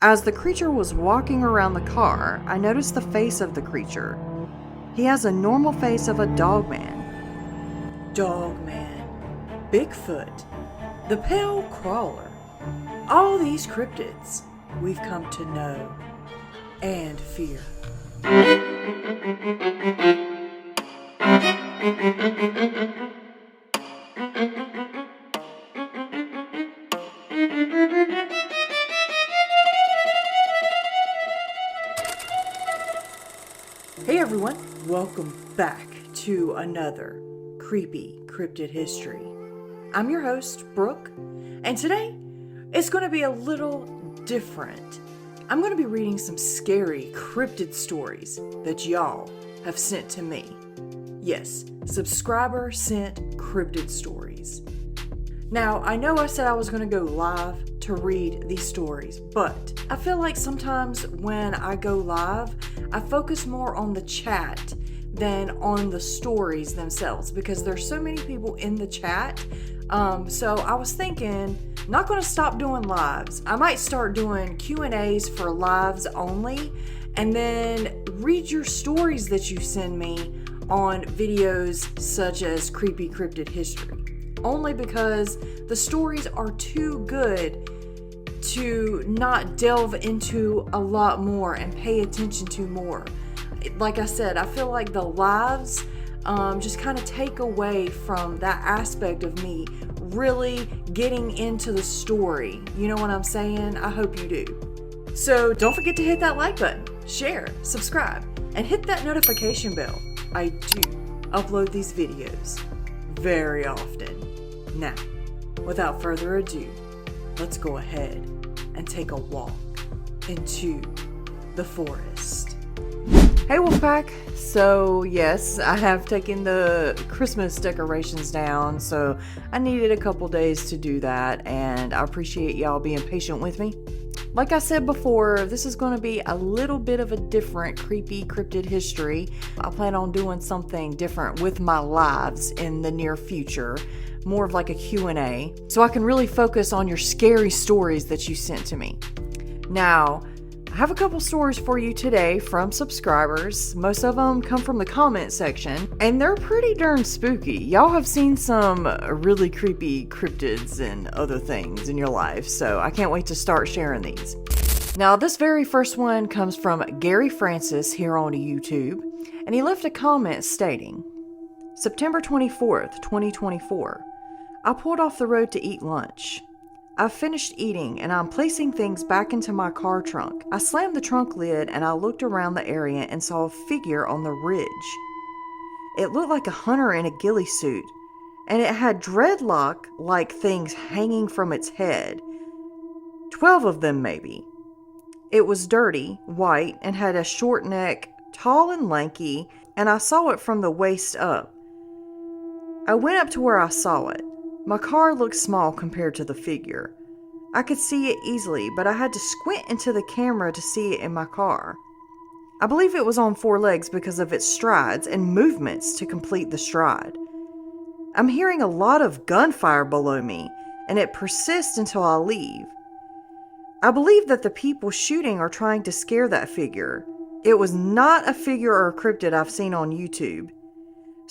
As the creature was walking around the car, I noticed the face of the creature. He has a normal face of a dogman. Dogman, Bigfoot, the Pale Crawler, all these cryptids we've come to know and fear. Hey everyone, welcome back to another creepy cryptid history. I'm your host, Brooke, and today it's going to be a little different. I'm going to be reading some scary cryptid stories that y'all have sent to me. Yes, subscriber sent cryptid stories. Now, I know I said I was going to go live to read these stories, but I feel like sometimes when I go live, I focus more on the chat than on the stories themselves because there's so many people in the chat. So I was thinking, not going to stop doing lives. I might start doing Q&As for lives only, and then read your stories that you send me on videos such as Creepy Cryptid History. Only because the stories are too good to not delve into a lot more and pay attention to more. Like I said, I feel like the lives just kind of take away from that aspect of me really getting into the story. You know what I'm saying? I hope you do. So don't forget to hit that like button, share, subscribe, and hit that notification bell. I do upload these videos very often. Now, without further ado, let's go ahead and take a walk into the forest. Hey Wolfpack! So yes, I have taken the Christmas decorations down, so I needed a couple days to do that, and I appreciate y'all being patient with me. Like I said before, this is going to be a little bit of a different creepy cryptid history. I plan on doing something different with my lives in the near future. More of like a Q&A, so I can really focus on your scary stories that you sent to me. Now, I have a couple stories for you today from subscribers. Most of them come from the comment section, and they're pretty darn spooky. Y'all have seen some really creepy cryptids and other things in your life, so I can't wait to start sharing these. Now, this very first one comes from Gary Francis here on YouTube, and he left a comment stating, September 24th, 2024. I pulled off the road to eat lunch. I've finished eating and I'm placing things back into my car trunk. I slammed the trunk lid and I looked around the area and saw a figure on the ridge. It looked like a hunter in a ghillie suit, and it had dreadlock-like things hanging from its head. 12 of them maybe. It was dirty, white, and had a short neck, tall and lanky, and I saw it from the waist up. I went up to where I saw it. My car looked small compared to the figure. I could see it easily, but I had to squint into the camera to see it in my car. I believe it was on 4 legs because of its strides and movements to complete the stride. I'm hearing a lot of gunfire below me, and it persists until I leave. I believe that the people shooting are trying to scare that figure. It was not a figure or a cryptid I've seen on YouTube.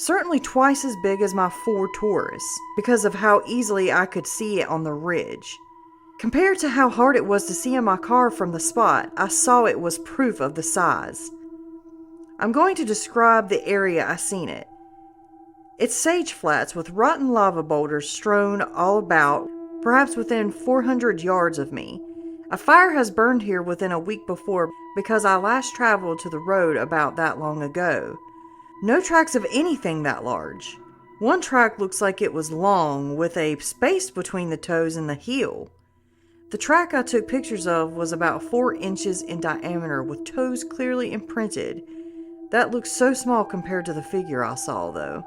Certainly twice as big as my Ford Taurus, because of how easily I could see it on the ridge. Compared to how hard it was to see in my car from the spot, I saw it was proof of the size. I'm going to describe the area I seen it. It's sage flats with rotten lava boulders strewn all about, perhaps within 400 yards of me. A fire has burned here within a week before because I last traveled to the road about that long ago. No tracks of anything that large. One track looks like it was long, with a space between the toes and the heel. The track I took pictures of was about 4 inches in diameter, with toes clearly imprinted. That looks so small compared to the figure I saw, though.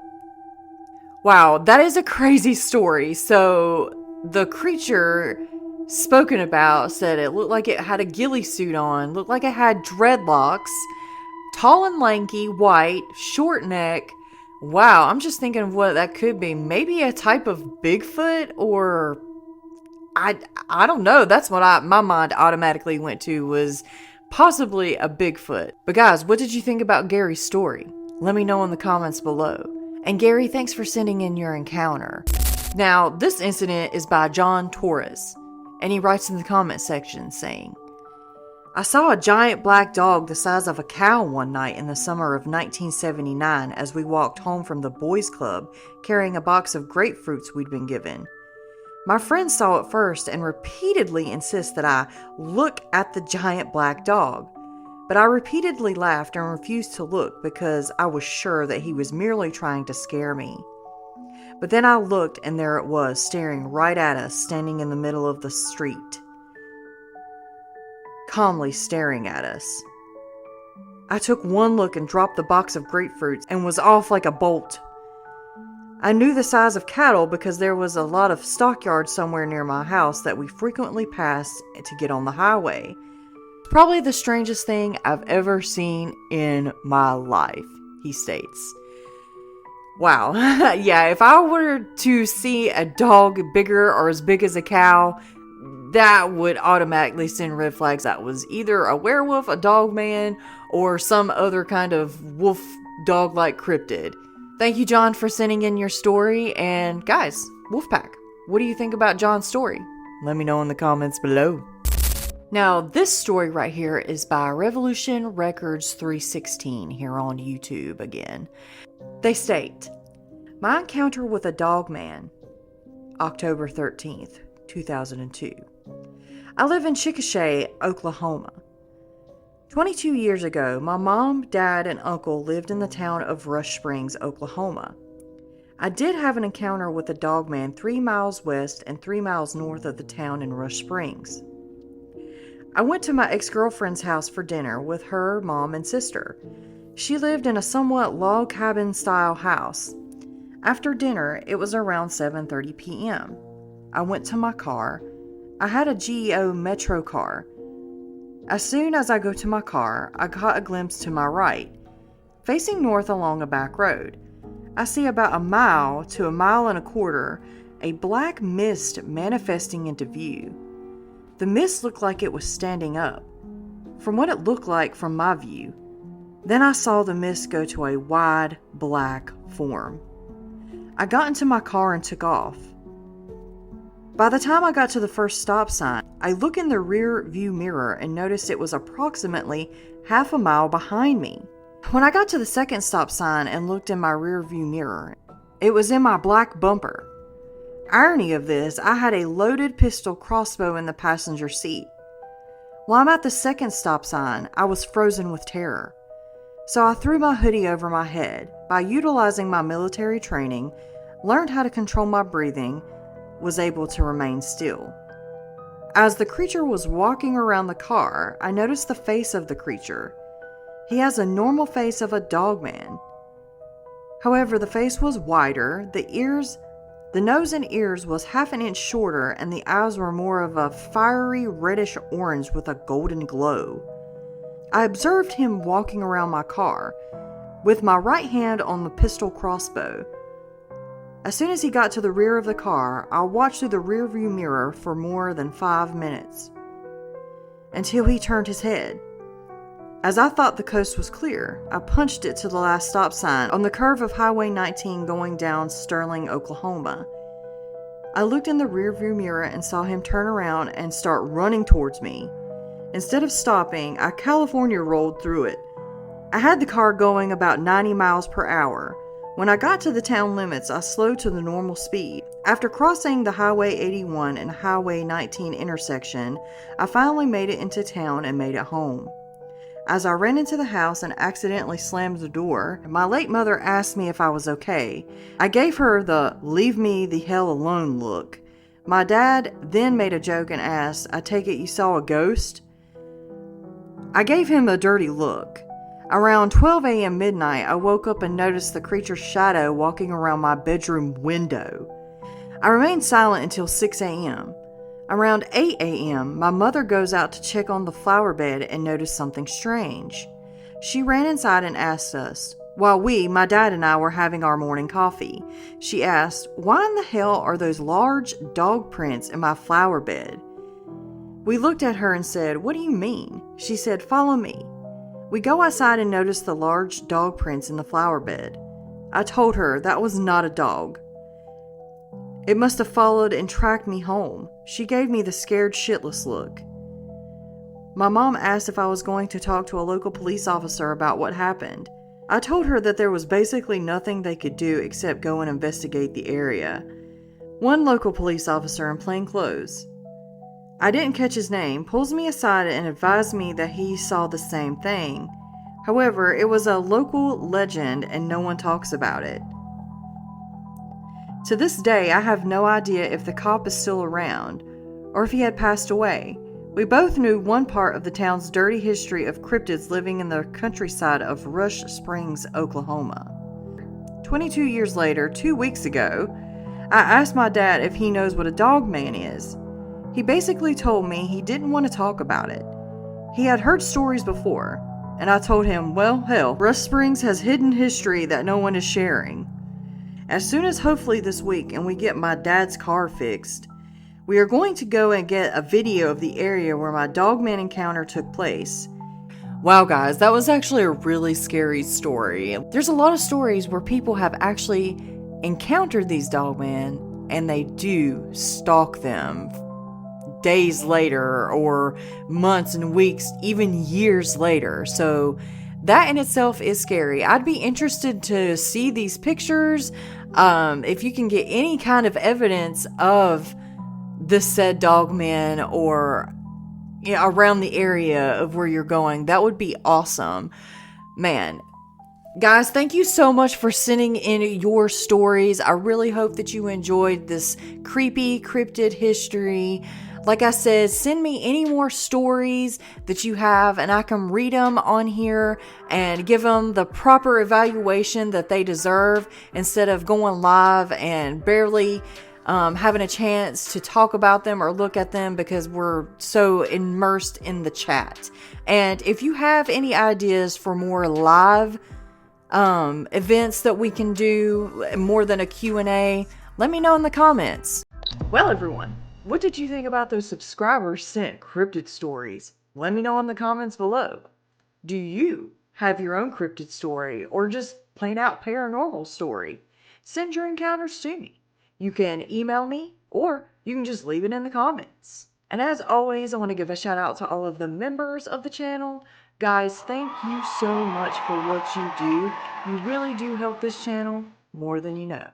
Wow, that is a crazy story. So, the creature spoken about said it looked like it had a ghillie suit on, looked like it had dreadlocks, tall and lanky, white, short neck. Wow, I'm just thinking of what that could be. Maybe a type of Bigfoot, or I don't know. That's what my mind automatically went to, was possibly a Bigfoot. But guys, what did you think about Gary's story? Let me know in the comments below. And Gary, thanks for sending in your encounter. Now, this incident is by John Torres, and he writes in the comment section saying, I saw a giant black dog the size of a cow one night in the summer of 1979 as we walked home from the boys' club carrying a box of grapefruits we'd been given. My friend saw it first and repeatedly insisted that I look at the giant black dog, but I repeatedly laughed and refused to look because I was sure that he was merely trying to scare me. But then I looked, and there it was, staring right at us, standing in the middle of the street, calmly staring at us. I took one look and dropped the box of grapefruits and was off like a bolt. I knew the size of cattle because there was a lot of stockyards somewhere near my house that we frequently passed to get on the highway. Probably the strangest thing I've ever seen in my life, he states. Wow. Yeah, if I were to see a dog bigger or as big as a cow, that would automatically send red flags. That was either a werewolf, a dog man, or some other kind of wolf dog-like cryptid. Thank you, John, for sending in your story. And guys, Wolfpack, what do you think about John's story? Let me know in the comments below. Now, this story right here is by Revolution Records 316 here on YouTube again. They state, my encounter with a dog man, October 13th, 2002. I live in Chickasha, Oklahoma. 22 years ago, my mom, dad, and uncle lived in the town of Rush Springs, Oklahoma. I did have an encounter with a dog man 3 miles west and 3 miles north of the town in Rush Springs. I went to my ex-girlfriend's house for dinner with her mom and sister. She lived in a somewhat log cabin style house. After dinner, it was around 7:30 p.m. I went to my car. I had a GEO Metro car. As soon as I go to my car, I caught a glimpse to my right, facing north along a back road. I see about 1 mile to 1.25 miles a black mist manifesting into view. The mist looked like it was standing up, from what it looked like from my view. Then I saw the mist go to a wide black form. I got into my car and took off. By the time I got to the first stop sign, I looked in the rear view mirror and noticed it was approximately 1/2 mile behind me. When I got to the second stop sign and looked in my rear view mirror, it was in my black bumper. Irony of this, I had a loaded pistol crossbow in the passenger seat. While I'm at the second stop sign, I was frozen with terror. So I threw my hoodie over my head. By utilizing my military training, learned how to control my breathing, was able to remain still. As the creature was walking around the car, I noticed the face of the creature. He has a normal face of a dog man. However, the face was wider, the nose and ears was 1/2 inch shorter, and the eyes were more of a fiery reddish orange with a golden glow. I observed him walking around my car, with my right hand on the pistol crossbow. As soon as he got to the rear of the car, I watched through the rearview mirror for more than 5 minutes, until he turned his head. As I thought the coast was clear, I punched it to the last stop sign on the curve of Highway 19 going down Sterling, Oklahoma. I looked in the rearview mirror and saw him turn around and start running towards me. Instead of stopping, I California rolled through it. I had the car going about 90 miles per hour. When I got to the town limits, I slowed to the normal speed. After crossing the Highway 81 and Highway 19 intersection, I finally made it into town and made it home. As I ran into the house and accidentally slammed the door, my late mother asked me if I was okay. I gave her the "leave me the hell alone" look. My dad then made a joke and asked, "I take it you saw a ghost?" I gave him a dirty look. Around 12 a.m. midnight, I woke up and noticed the creature's shadow walking around my bedroom window. I remained silent until 6 a.m. Around 8 a.m., my mother goes out to check on the flower bed and noticed something strange. She ran inside and asked us, While my dad and I were having our morning coffee, she asked, "Why in the hell are those large dog prints in my flower bed?" We looked at her and said, "What do you mean?" She said, "Follow me." We go outside and notice the large dog prints in the flower bed. I told her that was not a dog. It must have followed and tracked me home. She gave me the scared shitless look. My mom asked if I was going to talk to a local police officer about what happened. I told her that there was basically nothing they could do except go and investigate the area. One local police officer in plain clothes, I didn't catch his name, pulls me aside and advised me that he saw the same thing. However, it was a local legend and no one talks about it. To this day, I have no idea if the cop is still around or if he had passed away. We both knew one part of the town's dirty history of cryptids living in the countryside of Rush Springs, Oklahoma. 22 years later, 2 weeks ago, I asked my dad if he knows what a dog man is. He basically told me he didn't want to talk about it. He had heard stories before, and I told him, well, hell, Rush Springs has hidden history that no one is sharing. As soon as hopefully this week and we get my dad's car fixed, we are going to go and get a video of the area where my dogman encounter took place. Wow, guys, that was actually a really scary story. There's a lot of stories where people have actually encountered these dogmen and they do stalk them days later or months and weeks, even years later. So that in itself is scary. I'd be interested to see these pictures. If you can get any kind of evidence of the said dogman or around the area of where you're going, that would be awesome. Man, guys, thank you so much for sending in your stories. I really hope that you enjoyed this creepy cryptid history. Like I said, send me any more stories that you have and I can read them on here and give them the proper evaluation that they deserve instead of going live and barely having a chance to talk about them or look at them because we're so immersed in the chat. And if you have any ideas for more live events that we can do, more than a Q&A, let me know in the comments. Well, everyone, what did you think about those subscribers sent cryptid stories? Let me know in the comments below. Do you have your own cryptid story or just plain out paranormal story? Send your encounters to me. You can email me or you can just leave it in the comments. And as always, I want to give a shout out to all of the members of the channel. Guys, thank you so much for what you do. You really do help this channel more than you know.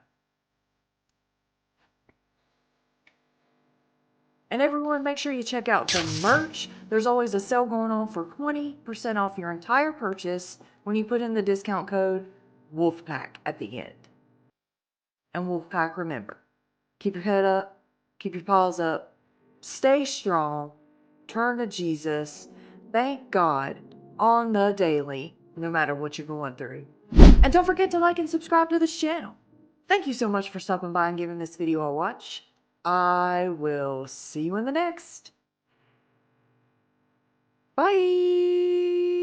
And everyone, make sure you check out the merch. There's always a sale going on for 20% off your entire purchase when you put in the discount code Wolfpack at the end. And Wolfpack, remember, keep your head up, keep your paws up, stay strong, turn to Jesus, thank God on the daily, no matter what you're going through. And don't forget to like and subscribe to this channel. Thank you so much for stopping by and giving this video a watch. I will see you in the next. Bye.